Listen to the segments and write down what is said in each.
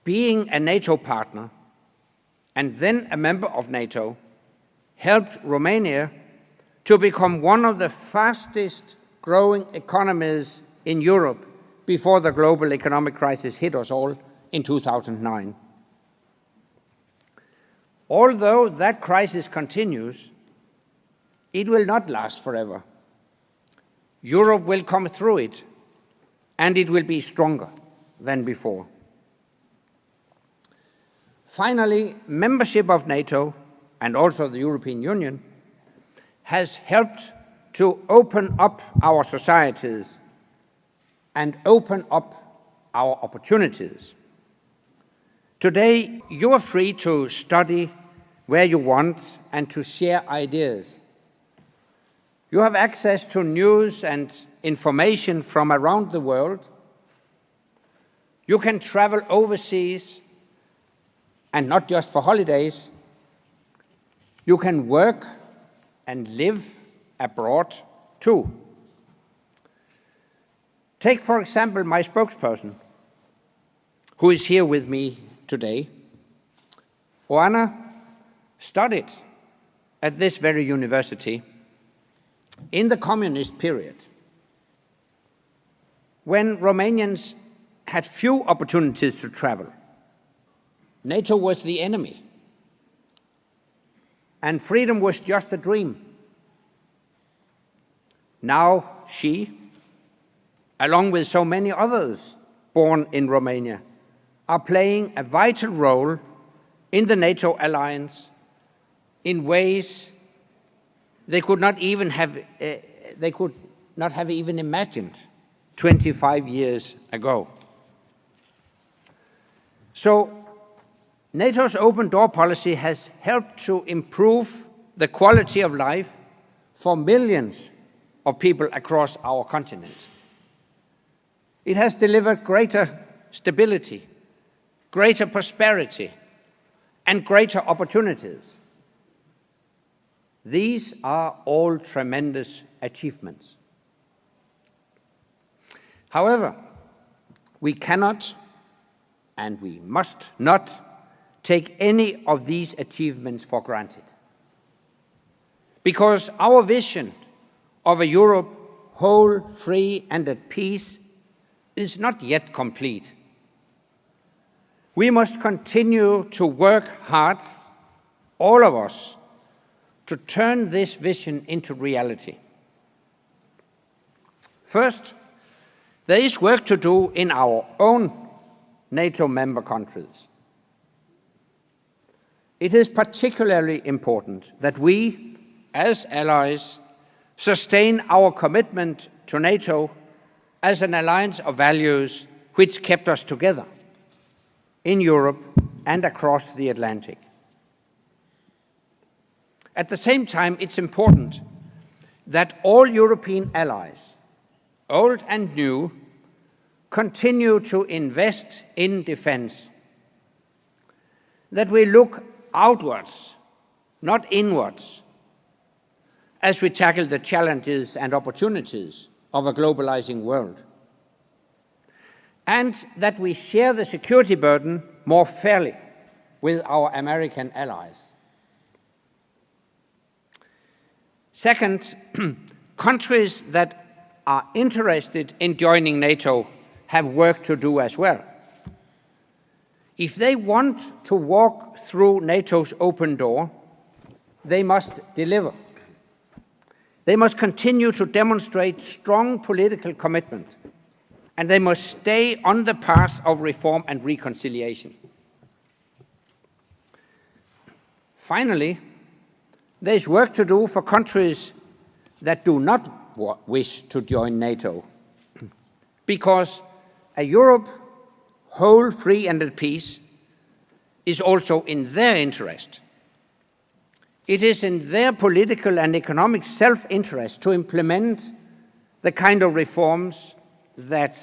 being a NATO partner and then a member of NATO helped Romania to become one of the fastest growing economies in Europe before the global economic crisis hit us all in 2009. Although that crisis continues, it will not last forever. Europe will come through it, and it will be stronger than before. Finally, membership of NATO and also the European Union has helped to open up our societies and open up our opportunities. Today, you are free to study where you want and to share ideas. You have access to news and information from around the world. You can travel overseas, and not just for holidays. You can work and live abroad too. Take, for example, my spokesperson, who is here with me today. Oana studied at this very university in the communist period, when Romanians had few opportunities to travel. NATO was the enemy, and freedom was just a dream. Now she, along with so many others born in Romania, are playing a vital role in the NATO alliance in ways they could not have even imagined 25 years ago. So NATO's open door policy has helped to improve the quality of life for millions of people across our continent. It has delivered greater stability, greater prosperity, and greater opportunities. These are all tremendous achievements. However, we cannot and we must not take any of these achievements for granted, because our vision of a Europe whole, free, and at peace is not yet complete. We must continue to work hard, all of us, to turn this vision into reality. First, there is work to do in our own NATO member countries. It is particularly important that we, as allies, sustain our commitment to NATO as an alliance of values which kept us together in Europe and across the Atlantic. At the same time, it's important that all European allies, old and new, continue to invest in defense, that we look outwards, not inwards, as we tackle the challenges and opportunities of a globalizing world, and that we share the security burden more fairly with our American allies. Second, countries that are interested in joining NATO have work to do as well. If they want to walk through NATO's open door, they must deliver. They must continue to demonstrate strong political commitment, and they must stay on the path of reform and reconciliation. Finally, there is work to do for countries that do not wish to join NATO, because a Europe whole, free, and at peace is also in their interest. It is in their political and economic self-interest to implement the kind of reforms that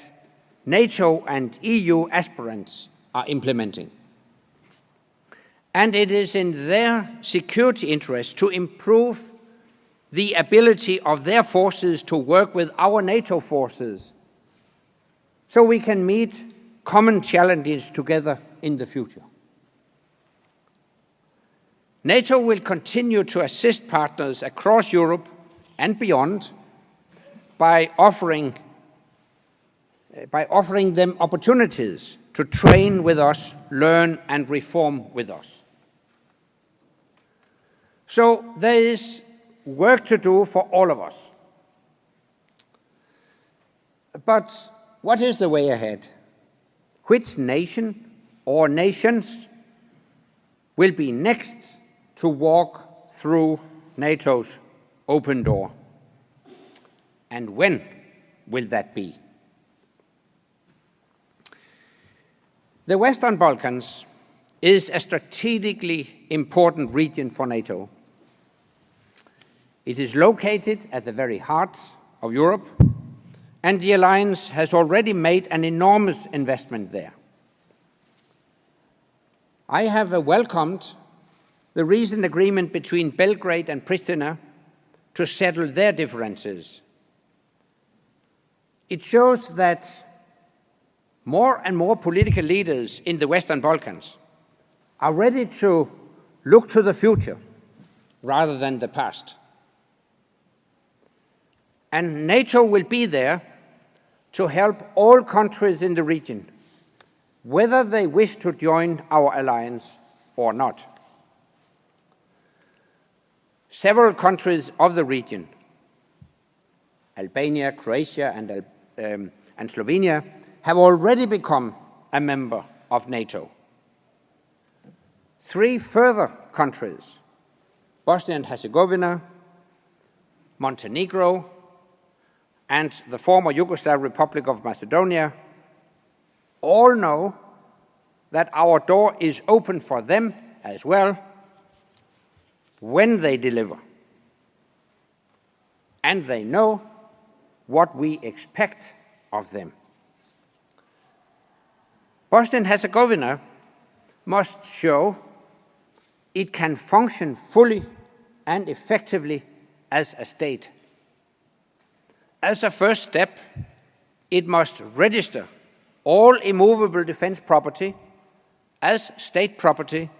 NATO and EU aspirants are implementing. And it is in their security interest to improve the ability of their forces to work with our NATO forces so we can meet common challenges together in the future. NATO will continue to assist partners across Europe and beyond by offering them opportunities to train with us, learn and reform with us. So there is work to do for all of us. But what is the way ahead? Which nation or nations will be next to walk through NATO's open door? And when will that be? The Western Balkans is a strategically important region for NATO. It is located at the very heart of Europe, and the alliance has already made an enormous investment there. I have welcomed the recent agreement between Belgrade and Pristina to settle their differences. It shows that more and more political leaders in the Western Balkans are ready to look to the future rather than the past. And NATO will be there to help all countries in the region, whether they wish to join our alliance or not. Several countries of the region, Albania, Croatia, and Slovenia, have already become a member of NATO. 3 further countries, Bosnia and Herzegovina, Montenegro, and the former Yugoslav Republic of Macedonia, all know that our door is open for them as well when they deliver. And they know what we expect of them. Bosnia and Herzegovina must show it can function fully and effectively as a state. As a first step, it must register all immovable defense property as state property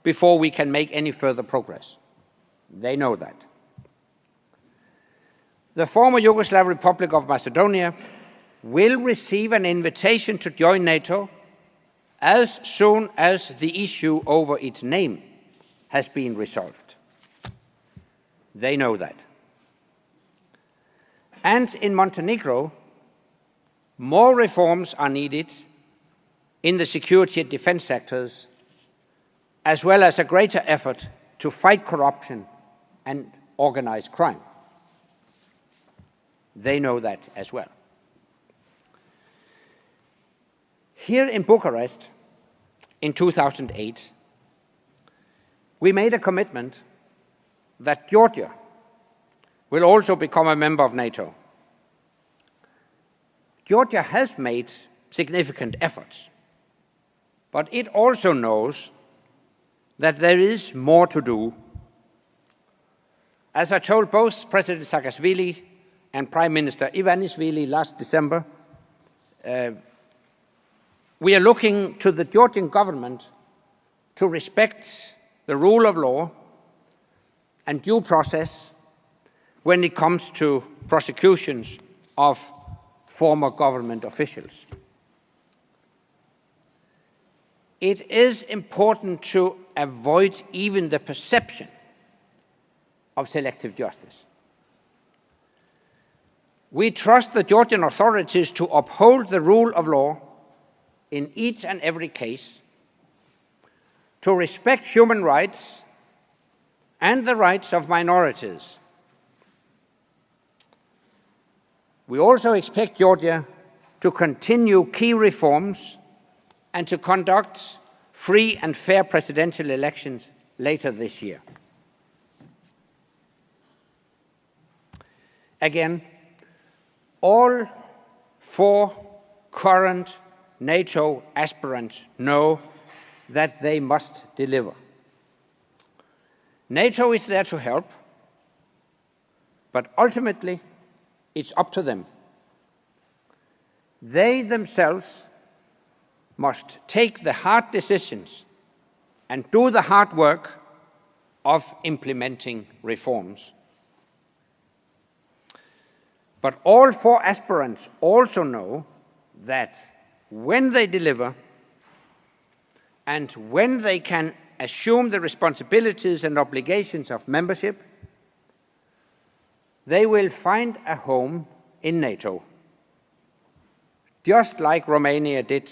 before we can make any further progress. They know that. The former Yugoslav Republic of Macedonia will receive an invitation to join NATO as soon as the issue over its name has been resolved. They know that. And in Montenegro, more reforms are needed in the security and defense sectors, as well as a greater effort to fight corruption and organized crime. They know that as well. Here in Bucharest, in 2008, we made a commitment that Georgia will also become a member of NATO. Georgia has made significant efforts, but it also knows that there is more to do. As I told both President Saakashvili and Prime Minister Ivanishvili last December, we are looking to the Georgian government to respect the rule of law and due process when it comes to prosecutions of former government officials. It is important to avoid even the perception of selective justice. We trust the Georgian authorities to uphold the rule of law in each and every case, to respect human rights and the rights of minorities. We also expect Georgia to continue key reforms and to conduct free and fair presidential elections later this year. Again, all 4 current NATO aspirants know that they must deliver. NATO is there to help, but ultimately it's up to them. They themselves must take the hard decisions and do the hard work of implementing reforms. But all 4 aspirants also know that when they deliver and when they can assume the responsibilities and obligations of membership, they will find a home in NATO, just like Romania did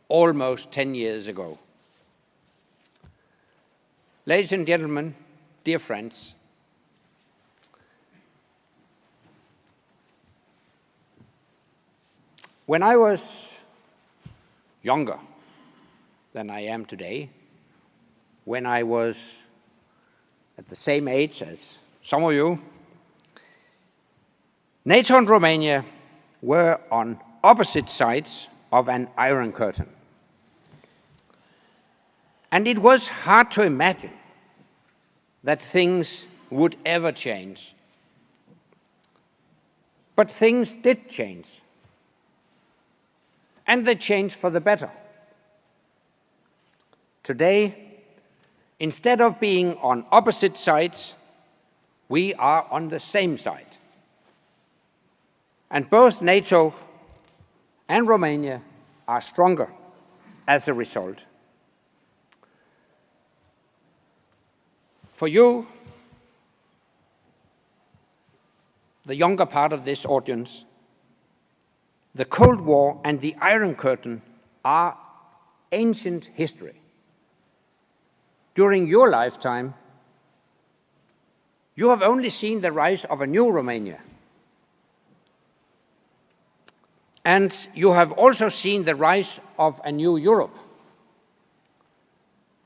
almost 10 years ago. Ladies and gentlemen, dear friends, when I was younger than I am today, when I was at the same age as some of you, NATO and Romania were on opposite sides of an iron curtain. And it was hard to imagine that things would ever change. But things did change. And they changed for the better. Today, instead of being on opposite sides, we are on the same side. And both NATO and Romania are stronger as a result. For you, the younger part of this audience, the Cold War and the Iron Curtain are ancient history. During your lifetime, you have only seen the rise of a new Romania. And you have also seen the rise of a new Europe.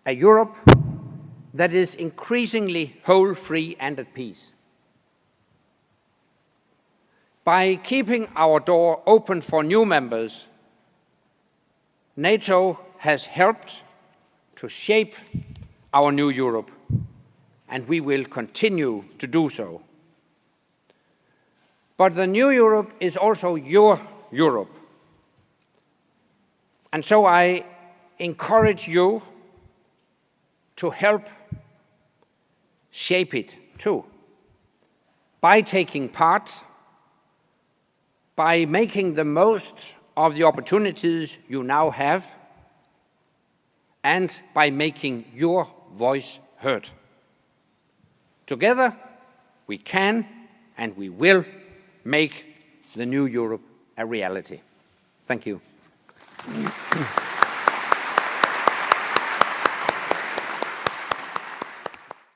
A Europe that is increasingly whole, free, and at peace. By keeping our door open for new members, NATO has helped to shape our new Europe, and we will continue to do so. But the new Europe is also your Europe. And so I encourage you to help shape it too, by taking part, by making the most of the opportunities you now have, and by making your voice heard. Together, we can and we will make the new Europe a reality. Thank you.